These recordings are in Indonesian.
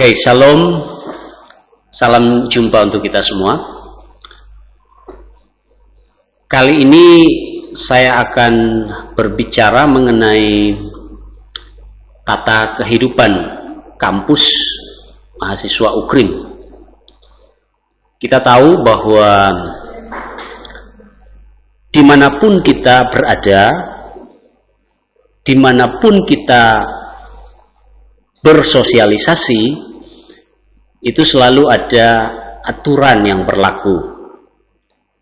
Oke, shalom, salam jumpa untuk kita semua. Kali ini saya akan berbicara mengenai tata kehidupan kampus mahasiswa UKRIM. Kita tahu bahwa dimanapun kita berada, dimanapun kita bersosialisasi, itu selalu ada aturan yang berlaku.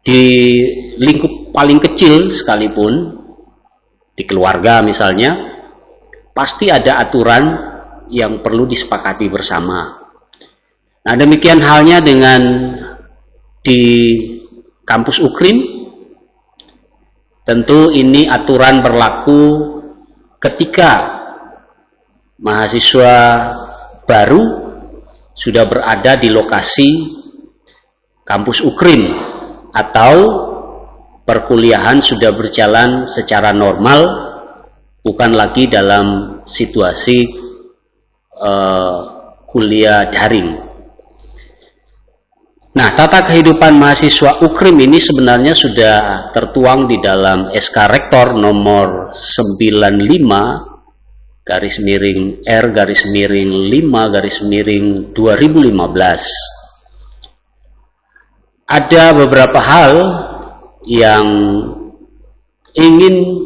Di lingkup paling kecil sekalipun, di keluarga misalnya, pasti ada aturan yang perlu disepakati bersama. Nah, demikian halnya dengan di kampus UKRIM. Tentu ini aturan berlaku ketika mahasiswa baru sudah berada di lokasi kampus UKRIM atau perkuliahan sudah berjalan secara normal, bukan lagi dalam situasi kuliah daring. Nah, tata kehidupan mahasiswa UKRIM ini sebenarnya sudah tertuang di dalam SK Rektor nomor 95 garis miring R garis miring 5 garis miring 2015. Ada beberapa hal yang ingin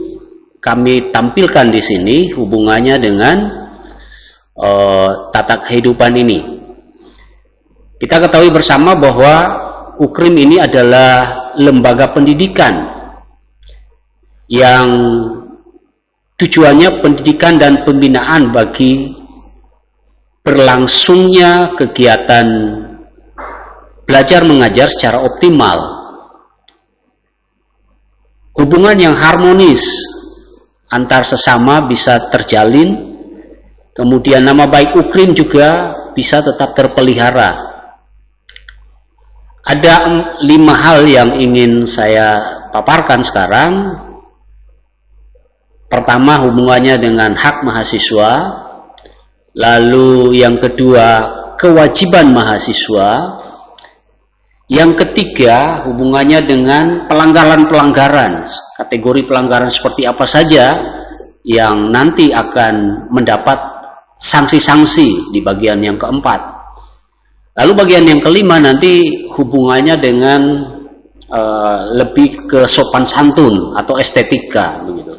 kami tampilkan di sini hubungannya dengan tata kehidupan ini. Kita ketahui bersama bahwa UKRIM ini adalah lembaga pendidikan yang tujuannya pendidikan dan pembinaan bagi berlangsungnya kegiatan belajar mengajar secara optimal. Hubungan yang harmonis antar sesama bisa terjalin, kemudian nama baik UKRIM juga bisa tetap terpelihara. Ada 5 hal yang ingin saya paparkan sekarang. Pertama, hubungannya dengan hak mahasiswa. Lalu yang kedua, kewajiban mahasiswa. Yang ketiga, hubungannya dengan pelanggaran-pelanggaran. Kategori pelanggaran seperti apa saja yang nanti akan mendapat sanksi-sanksi di bagian yang keempat. Lalu bagian yang kelima nanti hubungannya dengan lebih ke sopan santun atau estetika begitu.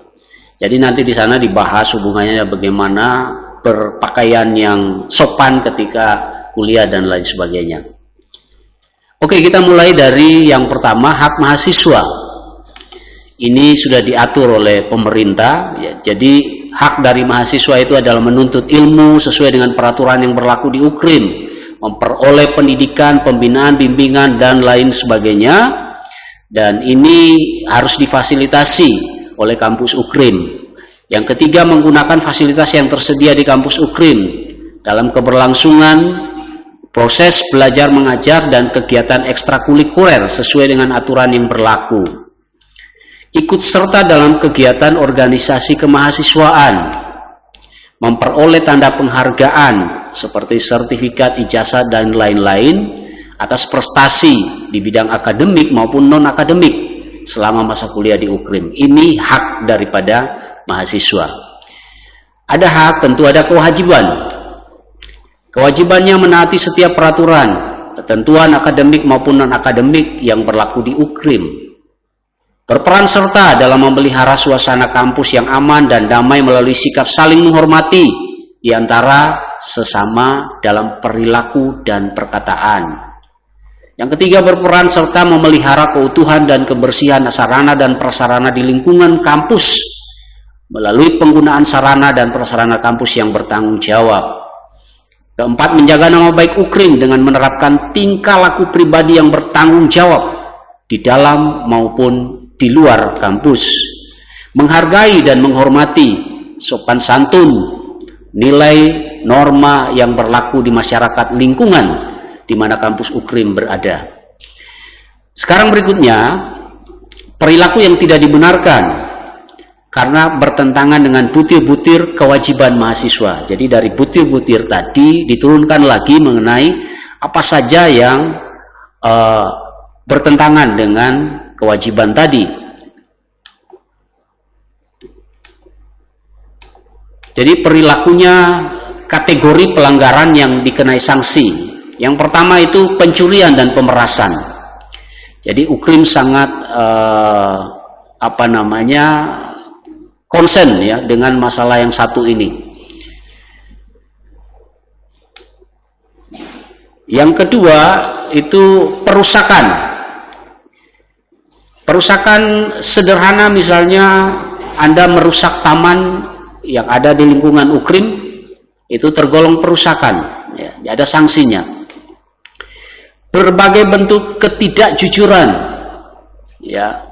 Jadi nanti di sana dibahas hubungannya bagaimana berpakaian yang sopan ketika kuliah dan lain sebagainya. Oke, kita mulai dari yang pertama, hak mahasiswa. Ini sudah diatur oleh pemerintah. Ya, jadi hak dari mahasiswa itu adalah menuntut ilmu sesuai dengan peraturan yang berlaku di UKRIM, memperoleh pendidikan, pembinaan, bimbingan dan lain sebagainya. Dan ini harus difasilitasi oleh kampus UKRIM. Yang ketiga, menggunakan fasilitas yang tersedia di kampus UKRIM dalam keberlangsungan proses belajar mengajar dan kegiatan ekstrakurikuler sesuai dengan aturan yang berlaku. Ikut serta dalam kegiatan organisasi kemahasiswaan, memperoleh tanda penghargaan seperti sertifikat, ijazah dan lain-lain atas prestasi di bidang akademik maupun non-akademik selama masa kuliah di UKRIM. Ini hak daripada mahasiswa. Ada hak, tentu ada kewajiban. Kewajibannya menaati setiap peraturan, ketentuan akademik maupun non-akademik yang berlaku di UKRIM. Berperan serta dalam memelihara suasana kampus yang aman dan damai melalui sikap saling menghormati di antara sesama dalam perilaku dan perkataan. Yang ketiga, berperan serta memelihara keutuhan dan kebersihan sarana dan prasarana di lingkungan kampus melalui penggunaan sarana dan prasarana kampus yang bertanggung jawab. Keempat, menjaga nama baik UKRIM dengan menerapkan tingkah laku pribadi yang bertanggung jawab di dalam maupun di luar kampus. Menghargai dan menghormati sopan santun, nilai norma yang berlaku di masyarakat lingkungan di mana kampus UKRIM berada. Sekarang berikutnya, perilaku yang tidak dibenarkan. karena bertentangan dengan butir-butir kewajiban mahasiswa. Jadi dari butir-butir tadi diturunkan lagi mengenai apa saja yang bertentangan dengan kewajiban tadi. Jadi perilakunya kategori pelanggaran yang dikenai sanksi. Yang pertama itu pencurian dan pemerasan. Jadi Ukrim sangat konsen ya dengan masalah yang satu ini. Yang kedua itu perusakan. Perusakan sederhana, misalnya Anda merusak taman yang ada di lingkungan Ukrim, itu tergolong perusakan, ya, ada sanksinya. Berbagai bentuk ketidakjujuran, ya,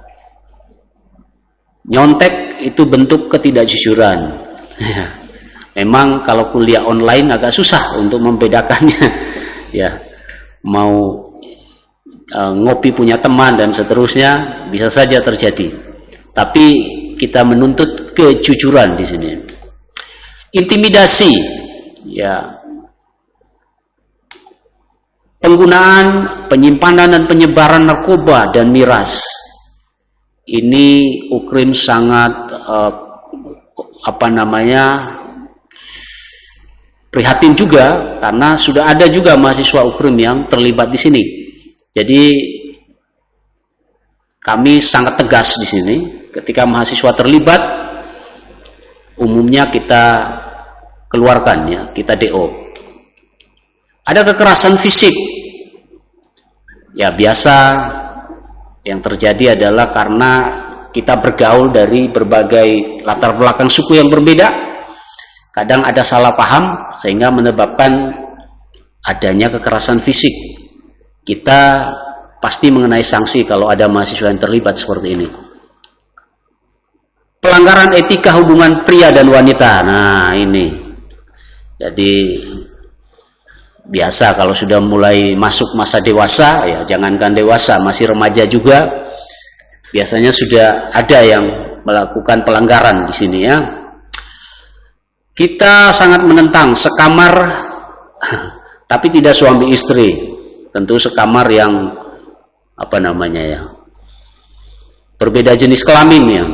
nyontek itu bentuk ketidakjujuran. Memang kalau kuliah online agak susah untuk membedakannya, ya, mau ngopi punya teman dan seterusnya bisa saja terjadi. Tapi kita menuntut kejujuran di sini. Intimidasi, ya, penggunaan, penyimpanan dan penyebaran narkoba dan miras. Ini Ukrim sangat prihatin juga, karena sudah ada juga mahasiswa Ukrim yang terlibat di sini. Jadi kami sangat tegas di sini. Ketika mahasiswa terlibat, umumnya kita keluarkan, ya, kita DO. Ada kekerasan fisik, ya, biasa yang terjadi adalah karena kita bergaul dari berbagai latar belakang suku yang berbeda. Kadang ada salah paham sehingga menyebabkan adanya kekerasan fisik. Kita pasti mengenai sanksi kalau ada mahasiswa yang terlibat seperti ini. Pelanggaran etika hubungan pria dan wanita. Nah, ini. Jadi biasa kalau sudah mulai masuk masa dewasa, ya, jangankan dewasa, masih remaja juga, biasanya sudah ada yang melakukan pelanggaran di sini, ya. Kita sangat menentang sekamar tapi tidak suami istri. Tentu sekamar yang berbeda jenis kelamin, ya.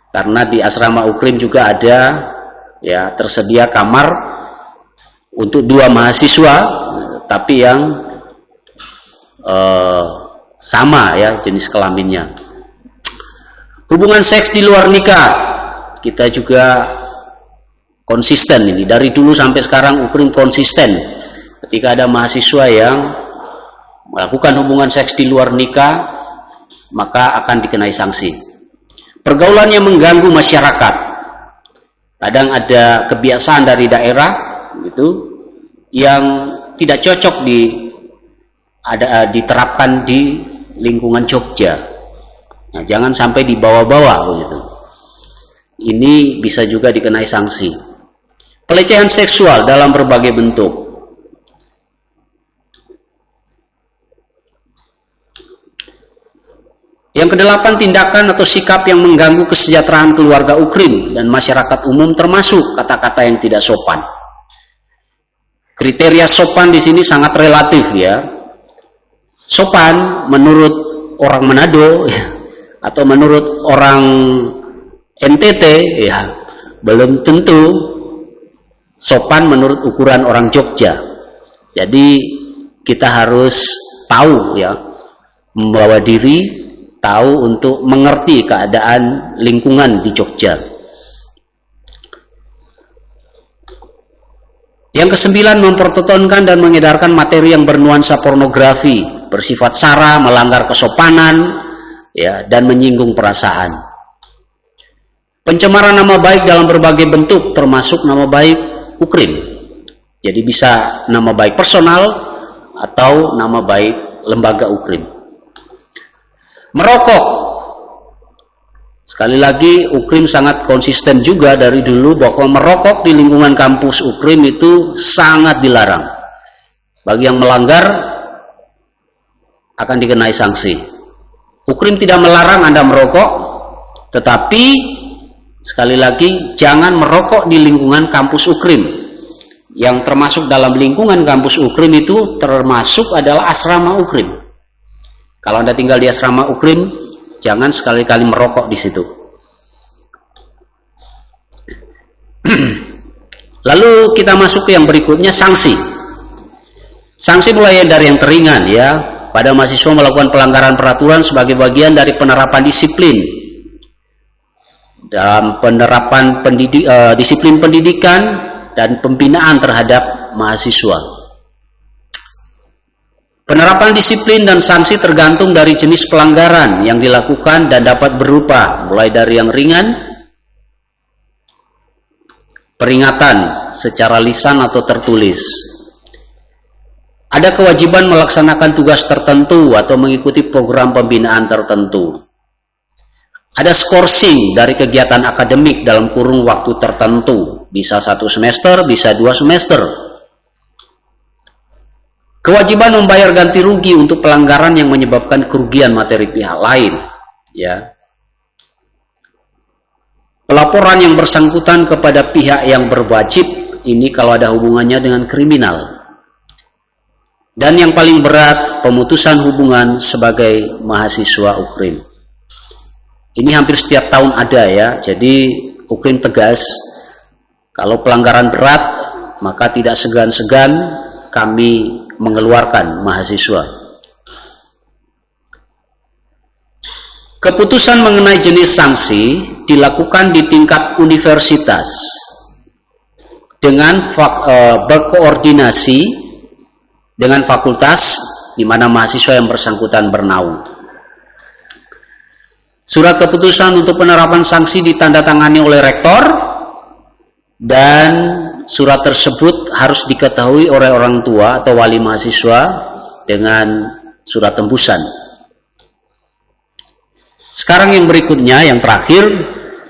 Karena di asrama Ukrim juga ada, ya, tersedia kamar untuk 2 mahasiswa, tapi yang sama, ya, jenis kelaminnya. Hubungan seks di luar nikah, kita juga konsisten ini. Dari dulu sampai sekarang Ukrim konsisten. Ketika ada mahasiswa yang melakukan hubungan seks di luar nikah, maka akan dikenai sanksi. Pergaulan yang mengganggu masyarakat. Kadang ada kebiasaan dari daerah gitu yang tidak cocok diterapkan di lingkungan Jogja. Nah, jangan sampai dibawa-bawa begitu. Ini bisa juga dikenai sanksi. Pelecehan seksual dalam berbagai bentuk. Yang kedelapan, tindakan atau sikap yang mengganggu kesejahteraan keluarga Ukrim dan masyarakat umum, termasuk kata-kata yang tidak sopan. Kriteria sopan di sini sangat relatif, ya. Sopan menurut orang Manado, ya, atau menurut orang NTT, ya, belum tentu sopan menurut ukuran orang Jogja. Jadi kita harus tahu, ya, membawa diri, tahu untuk mengerti keadaan lingkungan di Jogja. Yang ke-9, mempertontonkan dan mengedarkan materi yang bernuansa pornografi, bersifat sara, melanggar kesopanan, ya, dan menyinggung perasaan. Pencemaran nama baik dalam berbagai bentuk, termasuk nama baik Ukrim. Jadi bisa nama baik personal atau nama baik lembaga Ukrim. Merokok, sekali lagi Ukrim sangat konsisten juga dari dulu bahwa merokok di lingkungan kampus Ukrim itu sangat dilarang. Bagi yang melanggar akan dikenai sanksi. Ukrim tidak melarang Anda merokok, Tetapi sekali lagi, jangan merokok di lingkungan kampus UKRIM. Yang termasuk dalam lingkungan kampus UKRIM itu termasuk adalah asrama UKRIM. Kalau Anda tinggal di asrama UKRIM, jangan sekali-kali merokok di situ. Lalu kita masuk ke yang berikutnya, sanksi. Sanksi mulai dari yang teringan ya, pada mahasiswa melakukan pelanggaran peraturan sebagai bagian dari penerapan disiplin dalam penerapan disiplin pendidikan dan pembinaan terhadap mahasiswa. Penerapan disiplin dan sanksi tergantung dari jenis pelanggaran yang dilakukan dan dapat berupa mulai dari yang ringan, peringatan secara lisan atau tertulis. Ada kewajiban melaksanakan tugas tertentu atau mengikuti program pembinaan tertentu. Ada skorsing dari kegiatan akademik dalam kurun waktu tertentu. Bisa 1 semester, bisa 2 semester. Kewajiban membayar ganti rugi untuk pelanggaran yang menyebabkan kerugian materi pihak lain. Ya. Pelaporan yang bersangkutan kepada pihak yang berwajib, ini kalau ada hubungannya dengan kriminal. Dan yang paling berat, pemutusan hubungan sebagai mahasiswa UKRIM. Ini hampir setiap tahun ada ya, jadi UKRIM tegas, kalau pelanggaran berat, maka tidak segan-segan kami mengeluarkan mahasiswa. Keputusan mengenai jenis sanksi dilakukan di tingkat universitas dengan berkoordinasi dengan fakultas di mana mahasiswa yang bersangkutan bernaung. Surat keputusan untuk penerapan sanksi ditandatangani oleh rektor dan surat tersebut harus diketahui oleh orang tua atau wali mahasiswa dengan surat tembusan. Sekarang yang berikutnya, yang terakhir,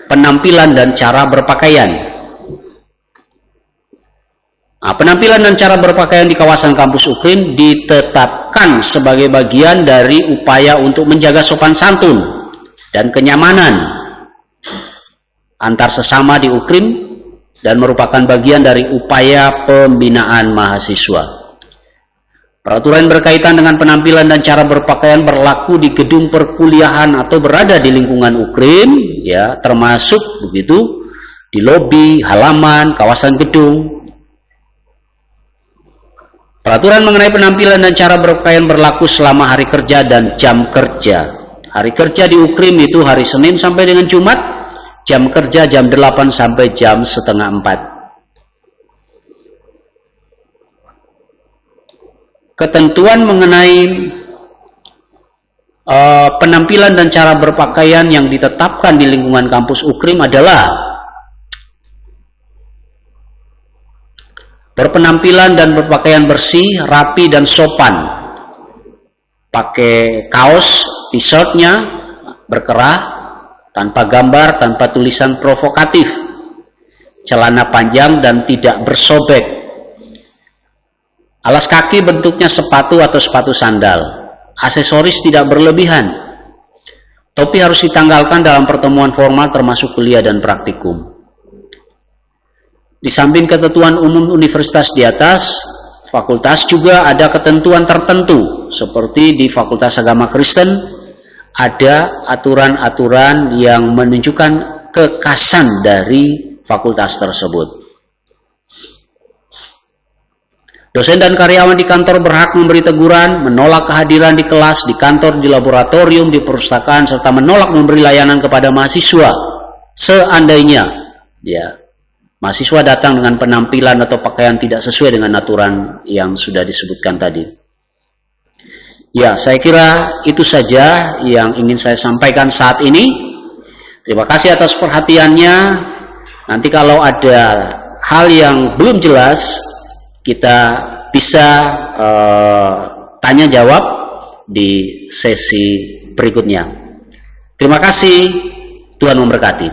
penampilan dan cara berpakaian. Nah, penampilan dan cara berpakaian di kawasan kampus UKRIM ditetapkan sebagai bagian dari upaya untuk menjaga sopan santun dan kenyamanan antar sesama di UKRIM dan merupakan bagian dari upaya pembinaan mahasiswa. Peraturan berkaitan dengan penampilan dan cara berpakaian berlaku di gedung perkuliahan atau berada di lingkungan UKRIM, ya, termasuk begitu di lobi, halaman, kawasan gedung. Peraturan mengenai penampilan dan cara berpakaian berlaku selama hari kerja dan jam kerja. Hari kerja di UKRIM itu hari Senin sampai dengan Jumat, jam kerja jam 8 sampai jam setengah 4. Ketentuan mengenai penampilan dan cara berpakaian yang ditetapkan di lingkungan kampus UKRIM adalah berpenampilan dan berpakaian bersih, rapi dan sopan. Pakai kaos, t-shirtnya berkerah, tanpa gambar, tanpa tulisan provokatif. Celana panjang dan tidak bersobek. Alas kaki bentuknya sepatu atau sepatu sandal. Aksesoris tidak berlebihan. Topi harus ditanggalkan dalam pertemuan formal termasuk kuliah dan praktikum. Di samping ketentuan umum universitas di atas, fakultas juga ada ketentuan tertentu. Seperti di Fakultas Agama Kristen, ada aturan-aturan yang menunjukkan kekhasan dari fakultas tersebut. Dosen dan karyawan di kantor berhak memberi teguran, menolak kehadiran di kelas, di kantor, di laboratorium, di perpustakaan, serta menolak memberi layanan kepada mahasiswa. Seandainya ya, mahasiswa datang dengan penampilan atau pakaian tidak sesuai dengan aturan yang sudah disebutkan tadi. Ya, saya kira itu saja yang ingin saya sampaikan saat ini. Terima kasih atas perhatiannya. Nanti kalau ada hal yang belum jelas, kita bisa tanya jawab di sesi berikutnya. Terima kasih, Tuhan memberkati.